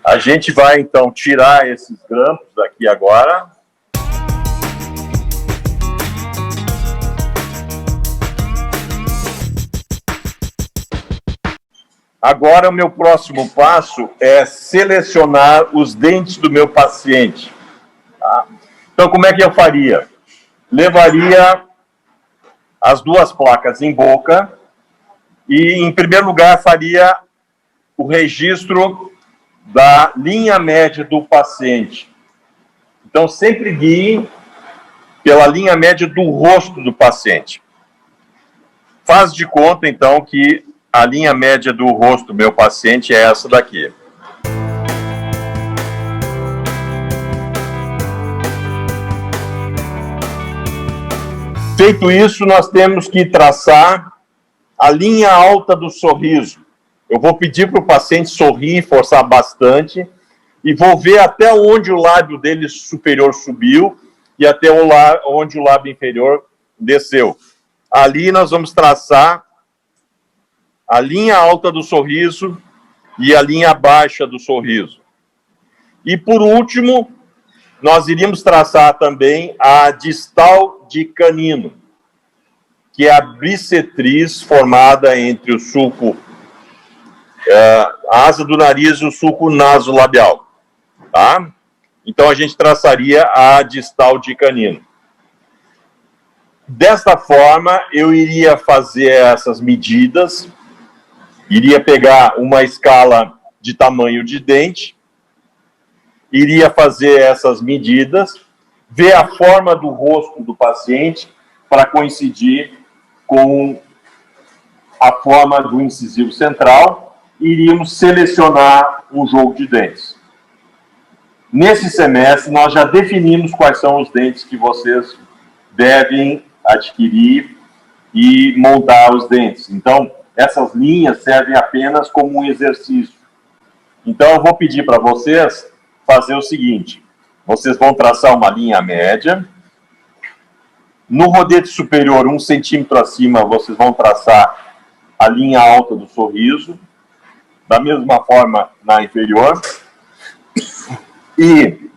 A gente vai, então, tirar esses grampos daqui agora. Agora, o meu próximo passo é selecionar os dentes do meu paciente. Tá? Então, como é que eu faria? Levaria as duas placas em boca e, em primeiro lugar, faria o registro da linha média do paciente. Então, sempre guie pela linha média do rosto do paciente. Faz de conta, então, que a linha média do rosto do meu paciente é essa daqui. Feito isso, nós temos que traçar a linha alta do sorriso. Eu vou pedir para o paciente sorrir, forçar bastante, e vou ver até onde o lábio dele superior subiu e até onde o lábio inferior desceu. Ali nós vamos traçar a linha alta do sorriso e a linha baixa do sorriso. E, por último, nós iríamos traçar também a distal de canino, que é a bissetriz formada entre o sulco, a asa do nariz e o sulco nasolabial. Tá? Então, a gente traçaria a distal de canino. Desta forma, eu iria fazer essas medidas, iria pegar uma escala de tamanho de dente, iria fazer essas medidas, ver a forma do rosto do paciente para coincidir com a forma do incisivo central, e iríamos selecionar um jogo de dentes. Nesse semestre, nós já definimos quais são os dentes que vocês devem adquirir e montar os dentes. Então, essas linhas servem apenas como um exercício. Então, eu vou pedir para vocês fazer o seguinte. Vocês vão traçar uma linha média. No rodete superior, 1 centímetro acima, vocês vão traçar a linha alta do sorriso. Da mesma forma, na inferior. E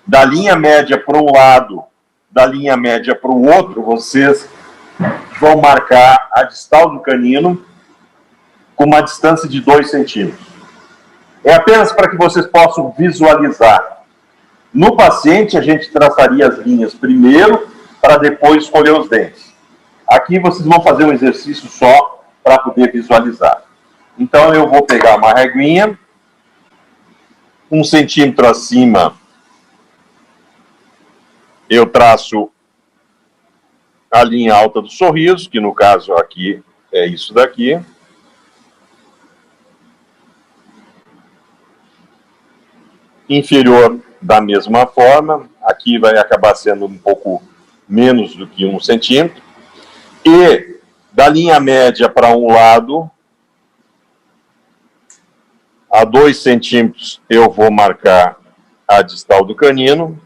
da linha média para um lado, da linha média para o outro, vocês vão marcar a distal do canino com uma distância de 2 centímetros. É apenas para que vocês possam visualizar. No paciente, a gente traçaria as linhas primeiro, para depois escolher os dentes. Aqui vocês vão fazer um exercício só para poder visualizar. Então, eu vou pegar uma reguinha, 1 centímetro acima, eu traço a linha alta do sorriso, que no caso aqui é isso daqui. Inferior da mesma forma, aqui vai acabar sendo um pouco menos do que 1 centímetro. E da linha média para um lado, a 2 centímetros eu vou marcar a distal do canino,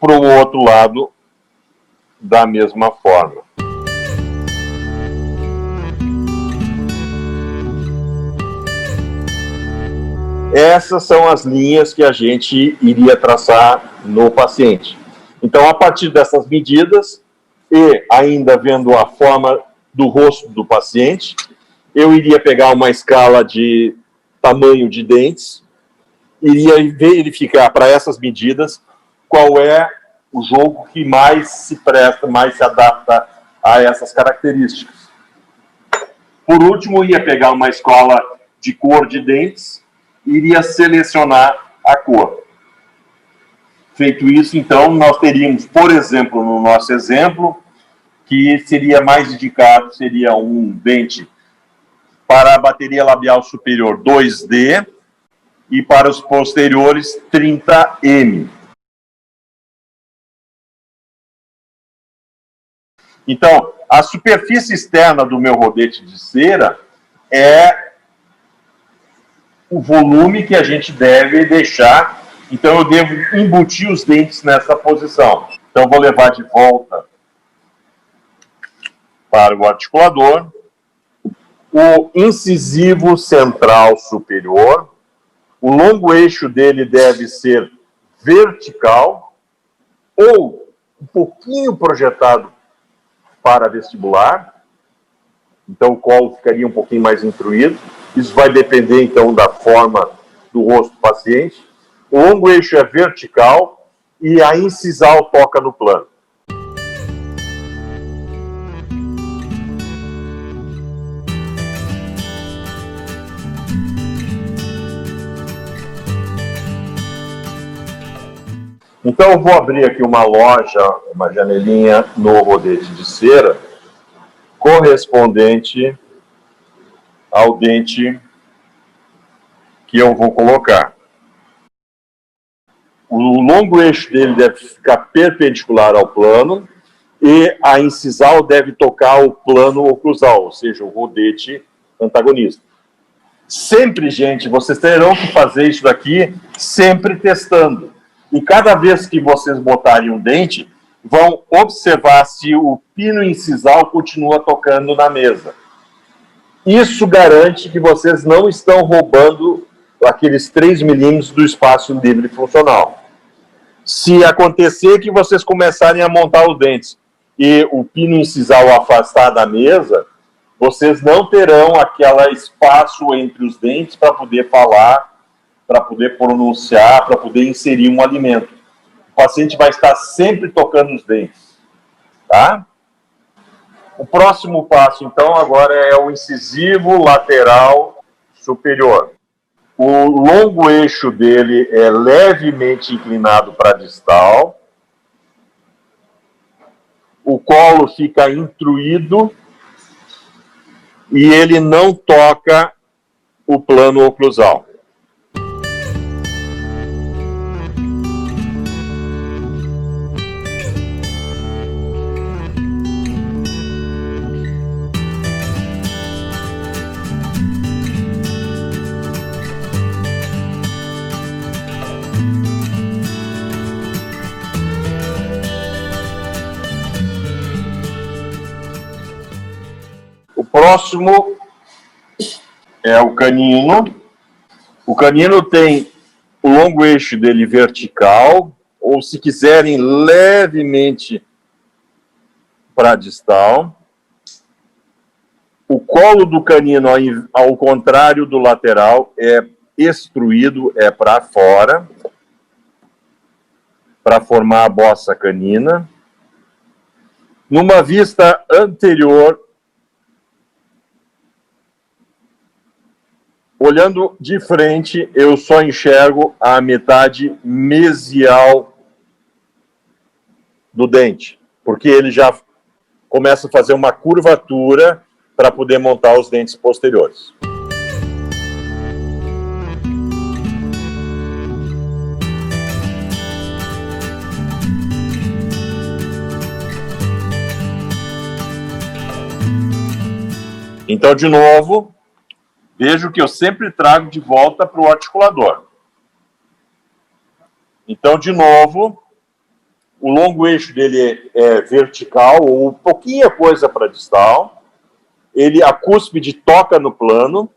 para o outro lado, da mesma forma. Essas são as linhas que a gente iria traçar no paciente. Então, a partir dessas medidas, e ainda vendo a forma do rosto do paciente, eu iria pegar uma escala de tamanho de dentes, iria verificar para essas medidas qual é o jogo que mais se presta, mais se adapta a essas características. Por último, ia pegar uma escala de cor de dentes e iria selecionar a cor. Feito isso, então, nós teríamos, por exemplo, no nosso exemplo, que seria mais indicado, seria um dente para a bateria labial superior 2D e para os posteriores 30M. Então, a superfície externa do meu rodete de cera é o volume que a gente deve deixar. Então, eu devo embutir os dentes nessa posição. Então, eu vou levar de volta para o articulador. O incisivo central superior, O longo eixo dele deve ser vertical ou um pouquinho projetado para vestibular. Então, o colo ficaria um pouquinho mais intruído. Isso vai depender, então, da forma do rosto do paciente. O longo eixo é vertical e a incisal toca no plano. Então, eu vou abrir aqui uma loja, uma janelinha no rodete de cera, correspondente ao dente que eu vou colocar. O longo eixo dele deve ficar perpendicular ao plano e a incisal deve tocar o plano oclusal, ou seja, o rodete antagonista. Sempre, gente, vocês terão que fazer isso daqui sempre testando. E cada vez que vocês botarem um dente, vão observar se o pino incisal continua tocando na mesa. Isso garante que vocês não estão roubando aqueles 3 milímetros do espaço livre funcional. Se acontecer que vocês começarem a montar os dentes e o pino incisal afastar da mesa, vocês não terão aquele espaço entre os dentes para poder falar, para poder pronunciar, para poder inserir um alimento. O paciente vai estar sempre tocando os dentes, tá? O próximo passo, então, agora é o incisivo lateral superior. O longo eixo dele é levemente inclinado para a distal. O colo fica intruído e ele não toca o plano oclusal. O próximo é o canino. O canino tem o longo eixo dele vertical, ou se quiserem, levemente para distal. O colo do canino, ao contrário do lateral, é extruído, é para fora, para formar a bossa canina. Numa vista anterior, olhando de frente, eu só enxergo a metade mesial do dente, porque ele já começa a fazer uma curvatura para poder montar os dentes posteriores. Então, de novo, vejo que eu sempre trago de volta para o articulador. Então, de novo, o longo eixo dele é vertical, ou pouquinha coisa para distal. A cúspide toca no plano.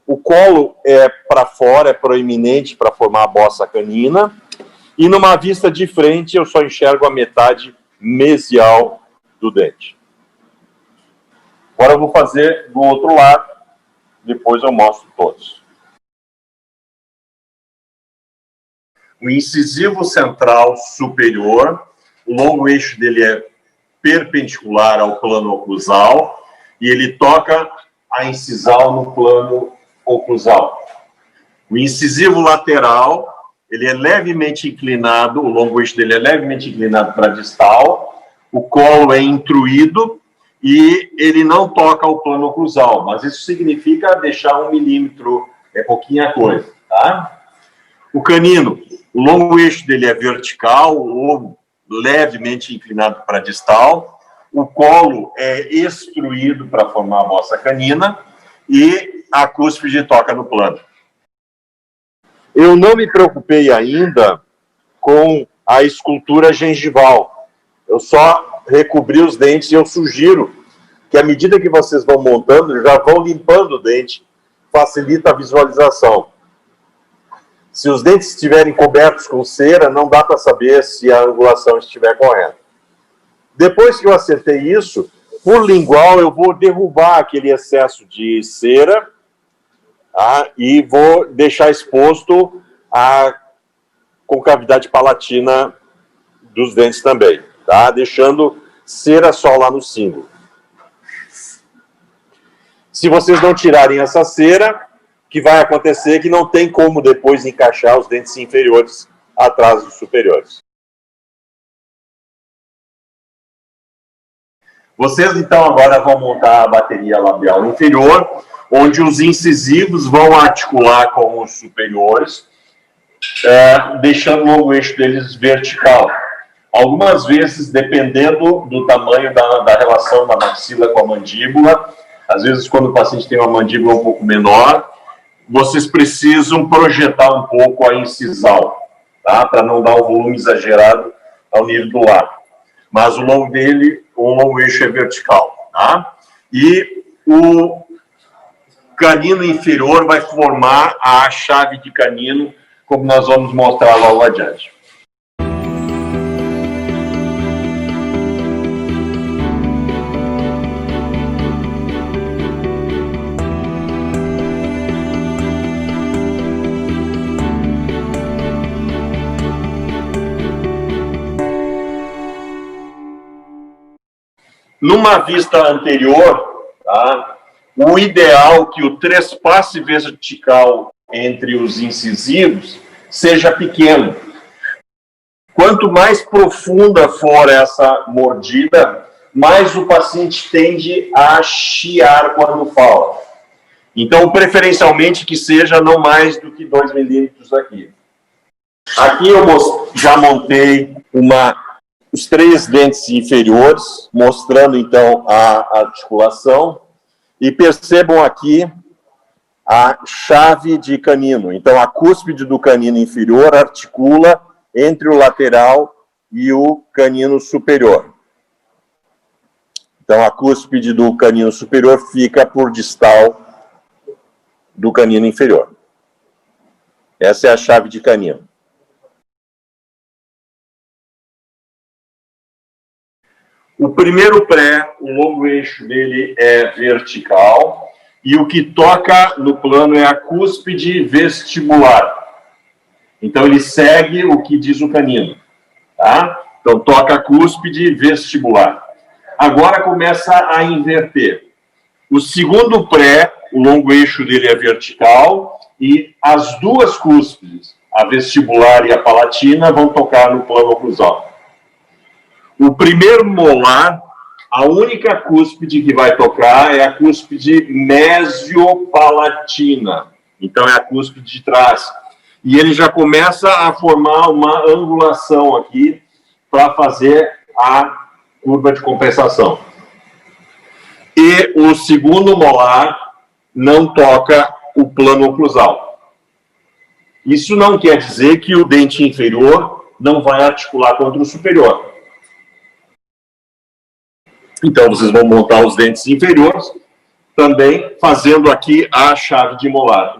O colo é para fora, é proeminente para formar a bossa canina. E numa vista de frente, eu só enxergo a metade mesial do dente. Agora eu vou fazer do outro lado. Depois eu mostro todos. O incisivo central superior, o longo eixo dele é perpendicular ao plano oclusal e ele toca a incisal no plano oclusal. O incisivo lateral, ele é levemente inclinado, o longo eixo dele é levemente inclinado para a distal, o colo é intruído e ele não toca o plano oclusal, mas isso significa deixar 1 milímetro, é pouquinha coisa, tá? O canino, o longo eixo dele é vertical ou levemente inclinado para distal, o colo é extruído para formar a bossa canina e a cúspide toca no plano. Eu não me preocupei ainda com a escultura gengival, eu só recobrir os dentes e eu sugiro que à medida que vocês vão montando, já vão limpando o dente, facilita a visualização. Se os dentes estiverem cobertos com cera, não dá para saber se a angulação estiver correta. Depois que eu acertei isso, por lingual eu vou derrubar aquele excesso de cera, tá? E vou deixar exposto a concavidade palatina dos dentes também, tá? Deixando cera só lá no símbolo. Se vocês não tirarem essa cera, o que vai acontecer é que não tem como depois encaixar os dentes inferiores atrás dos superiores. Vocês, então, agora vão montar a bateria labial inferior, onde os incisivos vão articular com os superiores, deixando o longo eixo deles vertical. Algumas vezes, dependendo do tamanho da relação da maxila com a mandíbula, às vezes, quando o paciente tem uma mandíbula um pouco menor, vocês precisam projetar um pouco a incisal, tá? Para não dar um volume exagerado ao nível do lábio. Mas o longo eixo é vertical, tá? E o canino inferior vai formar a chave de canino, como nós vamos mostrar logo adiante. Numa vista anterior, tá, o ideal é que o trespasse vertical entre os incisivos seja pequeno. Quanto mais profunda for essa mordida, mais o paciente tende a chiar quando fala. Então, preferencialmente que seja não mais do que 2 milímetros aqui. Aqui eu já montei os 3 dentes inferiores, mostrando então a articulação. E percebam aqui a chave de canino. Então, a cúspide do canino inferior articula entre o lateral e o canino superior. Então, a cúspide do canino superior fica por distal do canino inferior. Essa é a chave de canino. O primeiro pré, o longo eixo dele é vertical, e o que toca no plano é a cúspide vestibular. Então, ele segue o que diz o canino, tá? Então, toca a cúspide vestibular. Agora começa a inverter. O segundo pré, o longo eixo dele é vertical, e as duas cúspides, a vestibular e a palatina, vão tocar no plano oclusal. O primeiro molar, a única cúspide que vai tocar é a cúspide mesiopalatina. Então, é a cúspide de trás. E ele já começa a formar uma angulação aqui para fazer a curva de compensação. E o segundo molar não toca o plano oclusal. Isso não quer dizer que o dente inferior não vai articular contra o superior. Então, vocês vão montar os dentes inferiores, também fazendo aqui a chave de molar.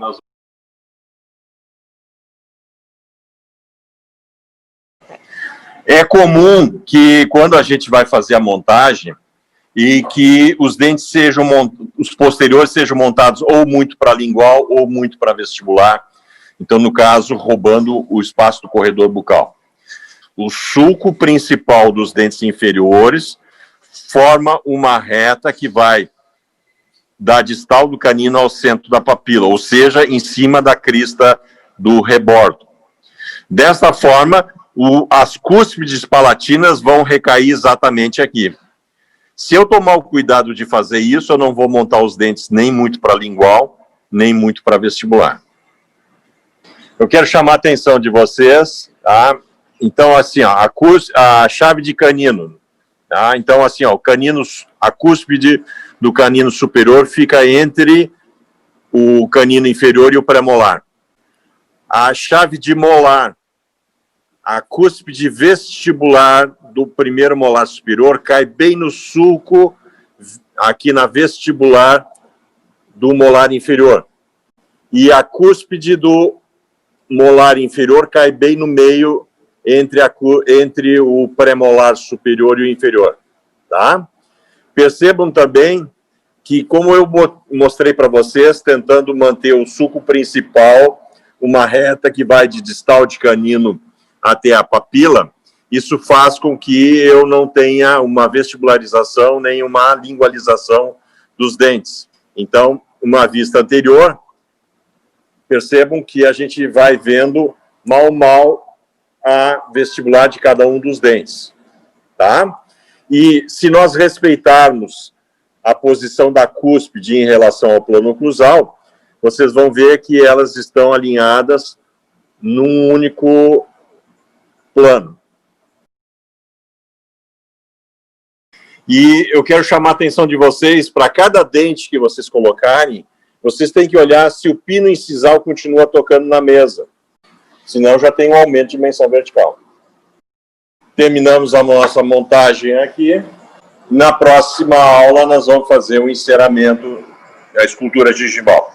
É comum que, quando a gente vai fazer a montagem, e que os dentes os posteriores sejam montados ou muito para lingual ou muito para vestibular, então, no caso, roubando o espaço do corredor bucal. O sulco principal dos dentes inferiores forma uma reta que vai da distal do canino ao centro da papila, ou seja, em cima da crista do rebordo. Dessa forma, as cúspides palatinas vão recair exatamente aqui. Se eu tomar o cuidado de fazer isso, eu não vou montar os dentes nem muito para lingual, nem muito para vestibular. Eu quero chamar a atenção de vocês, tá? Então, assim, ó, a chave de canino. Tá? Então, assim, ó, a cúspide do canino superior fica entre o canino inferior e o premolar. A chave de molar, a cúspide vestibular do primeiro molar superior cai bem no sulco, aqui na vestibular do molar inferior. E a cúspide do molar inferior cai bem no meio entre o pré-molar superior e o inferior, tá? Percebam também que, como eu mostrei para vocês, tentando manter o sulco principal, uma reta que vai de distal de canino até a papila, isso faz com que eu não tenha uma vestibularização nem uma lingualização dos dentes. Então, uma vista anterior, percebam que a gente vai vendo mal a vestibular de cada um dos dentes, tá? E se nós respeitarmos a posição da cúspide em relação ao plano oclusal, vocês vão ver que elas estão alinhadas num único plano. E eu quero chamar a atenção de vocês, para cada dente que vocês colocarem, vocês têm que olhar se o pino incisal continua tocando na mesa. Senão já tem um aumento de dimensão vertical. Terminamos a nossa montagem aqui. Na próxima aula nós vamos fazer o enceramento da escultura gengival.